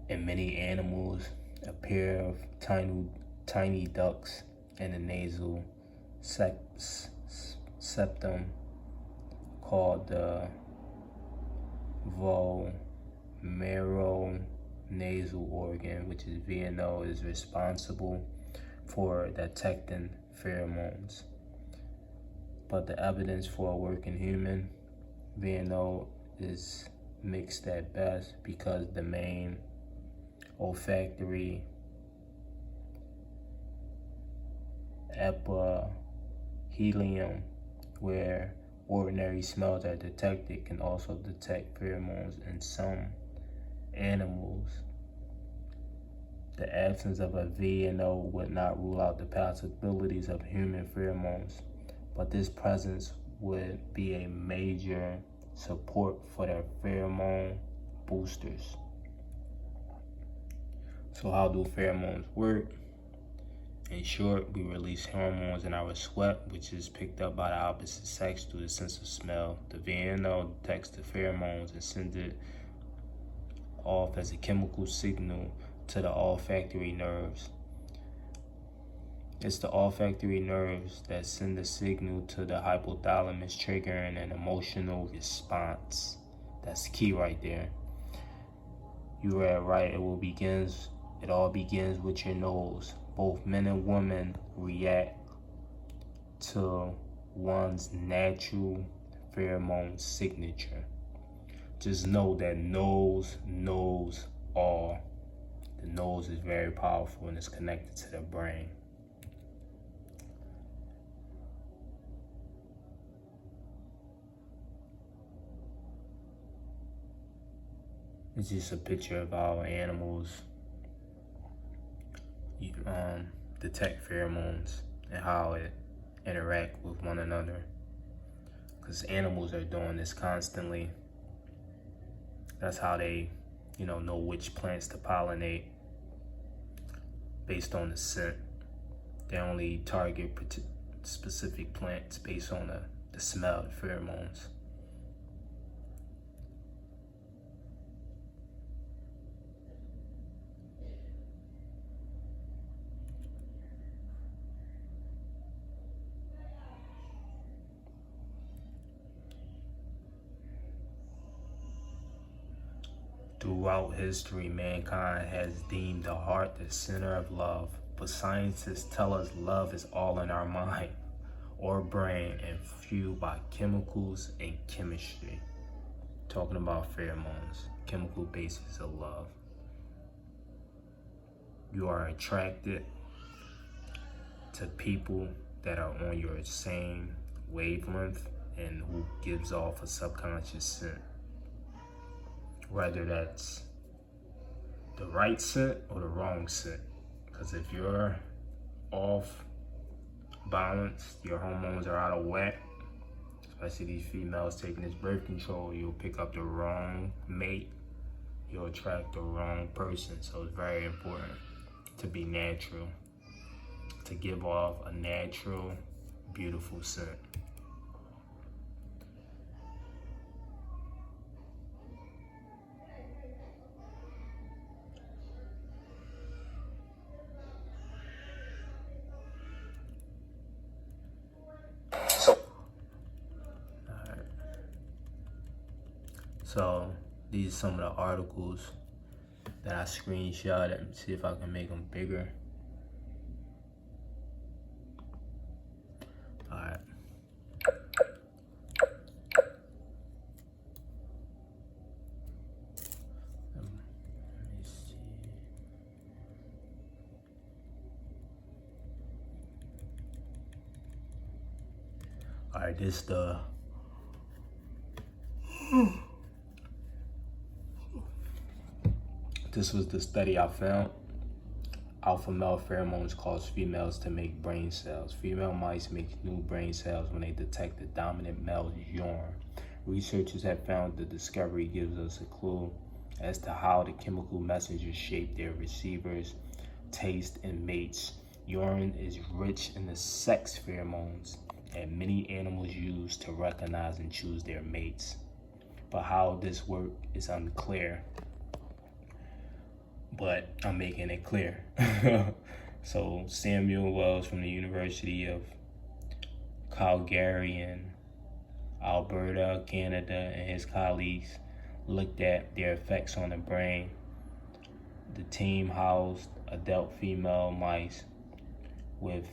In many animals, a pair of tiny ducts in the nasal septum called the vomeronasal organ, which is VNO, is responsible for detecting pheromones. But the evidence for a working human VNO is mixed at best, because the main olfactory epithelium, where ordinary smells are detected, can also detect pheromones in some animals. The absence of a VNO would not rule out the possibilities of human pheromones, but this presence would be a major support for their pheromone boosters. So how do pheromones work? In short, we release hormones in our sweat, which is picked up by the opposite sex through the sense of smell. The VNO detects the pheromones and sends it off as a chemical signal to the olfactory nerves. It's the olfactory nerves that send the signal to the hypothalamus, triggering an emotional response. That's key right there. You read right. It all begins with your nose. Both men and women react to one's natural pheromone signature. Just know that nose knows all. The nose is very powerful and it's connected to the brain. It's just a picture of how animals detect pheromones and how it interact with one another. Because animals are doing this constantly. That's how they, know which plants to pollinate based on the scent. They only target specific plants based on the smell, the pheromones. Throughout history, mankind has deemed the heart the center of love, but scientists tell us love is all in our mind or brain and fueled by chemicals and chemistry. Talking about pheromones, chemical basis of love. You are attracted to people that are on your same wavelength and who gives off a subconscious scent. Whether that's the right scent or the wrong scent. Because if you're off balance, your hormones are out of whack, especially these females taking this birth control, you'll pick up the wrong mate, you'll attract the wrong person. So it's very important to be natural, to give off a natural, beautiful scent. So these are some of the articles that I screenshot and see if I can make them bigger. All right. Let me see. All right, This was the study I found. Alpha male pheromones cause females to make brain cells. Female mice make new brain cells when they detect the dominant male's urine. Researchers have found the discovery gives us a clue as to how the chemical messengers shape their receivers, taste, and mates. Urine is rich in the sex pheromones that many animals use to recognize and choose their mates. But how this works is unclear. but I'm making it clear. So Samuel Wells from the University of Calgary in Alberta, Canada, and his colleagues looked at their effects on the brain. The team housed adult female mice with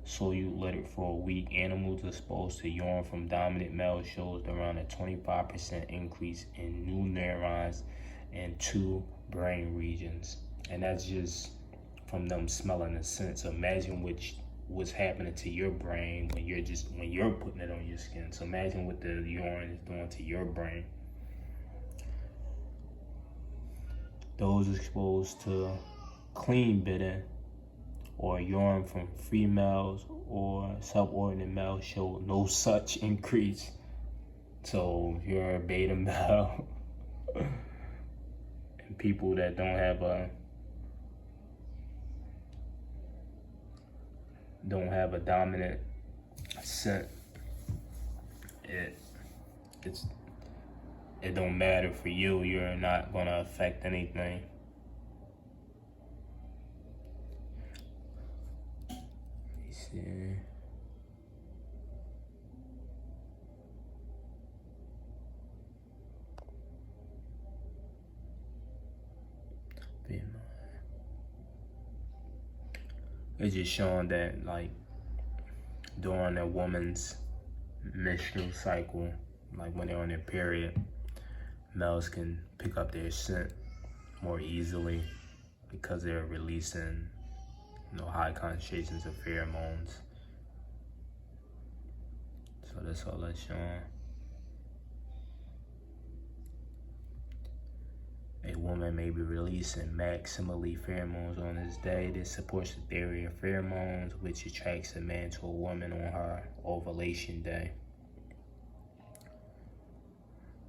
solute litter for a week. Animals exposed to urine from dominant males showed around a 25% increase in new neurons in two brain regions. And that's just from them smelling the scent. So imagine what's happening to your brain when you're putting it on your skin. So imagine what the urine is doing to your brain. Those exposed to clean bitter or urine from females or subordinate males showed no such increase. So if you're a beta male and people that don't have a dominant scent, it don't matter for you. You're not gonna affect anything. Let me see. It's just showing that, like, during a woman's menstrual cycle, like when they're on their period, males can pick up their scent more easily because they're releasing, high concentrations of pheromones. So that's all that's showing. A woman may be releasing maximally pheromones on this day. This supports the theory of pheromones, which attracts a man to a woman on her ovulation day.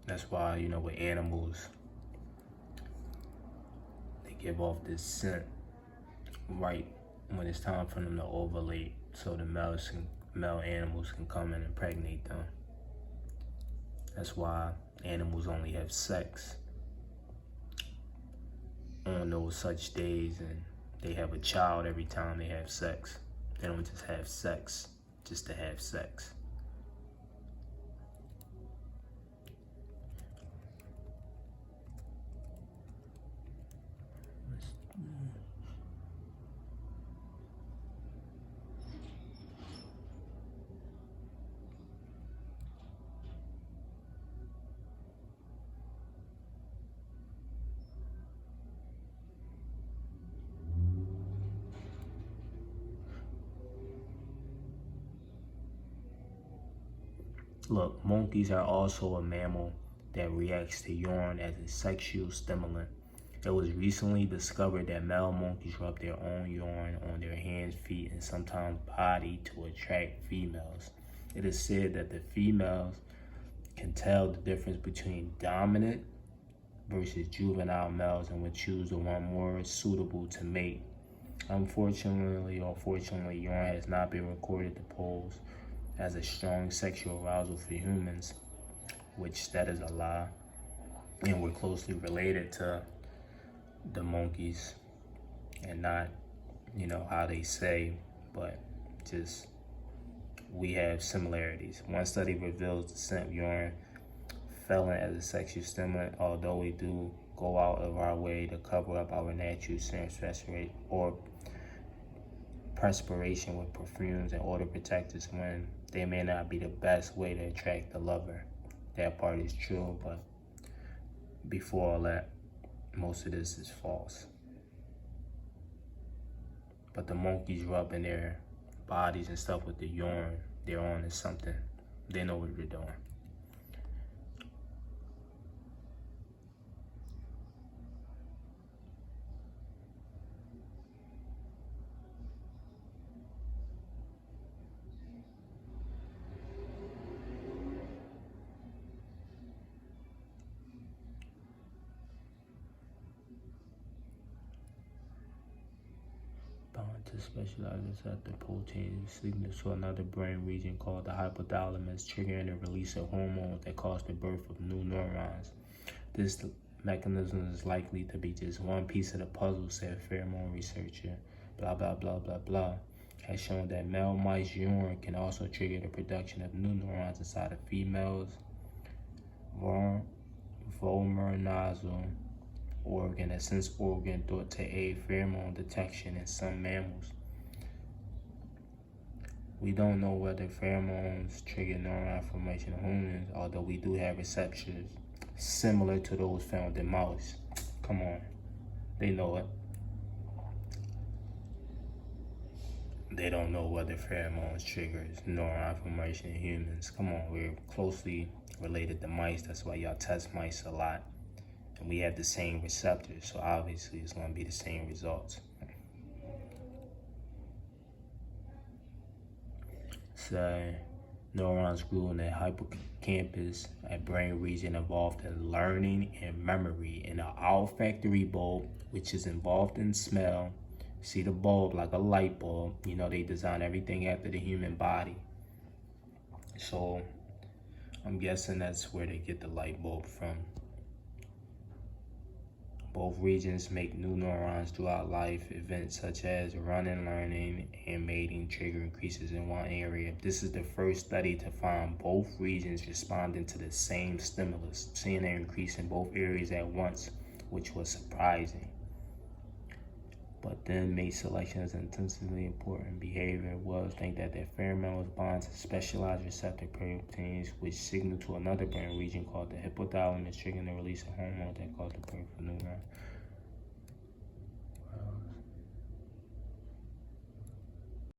That's why, with animals, they give off this scent right when it's time for them to ovulate, so the male animals can come and impregnate them. That's why animals only have sex on those such days, and they have a child every time they have sex. They don't just have sex just to have sex. Look, monkeys are also a mammal that reacts to urine as a sexual stimulant. It was recently discovered that male monkeys rub their own urine on their hands, feet, and sometimes body to attract females. It is said that the females can tell the difference between dominant versus juvenile males and would choose the one more suitable to mate. Unfortunately or fortunately, urine has not been recorded to pose as a strong sexual arousal for humans, which that is a lie. And we're closely related to the monkeys, and not, how they say, but just we have similarities. One study reveals the scent of urine felon as a sexual stimulant, although we do go out of our way to cover up our natural scent or perspiration with perfumes and odor protectors when they may not be the best way to attract the lover. That part is true, but before all that, most of this is false. But the monkeys rubbing their bodies and stuff with the urine they're on is something. They know what they're doing. To specialize receptor protein signals to another brain region called the hypothalamus, triggering the release of hormones that cause the birth of new neurons. This mechanism is likely to be just one piece of the puzzle, said pheromone researcher. Blah, blah, blah, blah, blah. Has shown that male mice urine can also trigger the production of new neurons inside of females. Vomeronasal organ, a sense organ thought to aid pheromone detection in some mammals. We don't know whether pheromones trigger neuron formation in humans, although we do have receptors similar to those found in mouse. Come on, they know it. They don't know whether pheromones triggers neuron formation in humans. Come on, we're closely related to mice. That's why y'all test mice a lot. And we have the same receptors, so obviously it's going to be the same results. So, neurons grew in the hippocampus, a brain region involved in learning and memory, in the olfactory bulb, which is involved in smell. See the bulb like a light bulb. You know, they design everything after the human body. So I'm guessing that's where they get the light bulb from. Both regions make new neurons throughout life. Events such as running, learning, and mating trigger increases in one area. This is the first study to find both regions responding to the same stimulus, seeing an increase in both areas at once, which was surprising. But then mate selection is intensely important behavior. Wolves think that their pheromones bond to specialized receptor proteins, which signal to another brain region called the hypothalamus, triggering the release of hormones that cause the birth of neuron.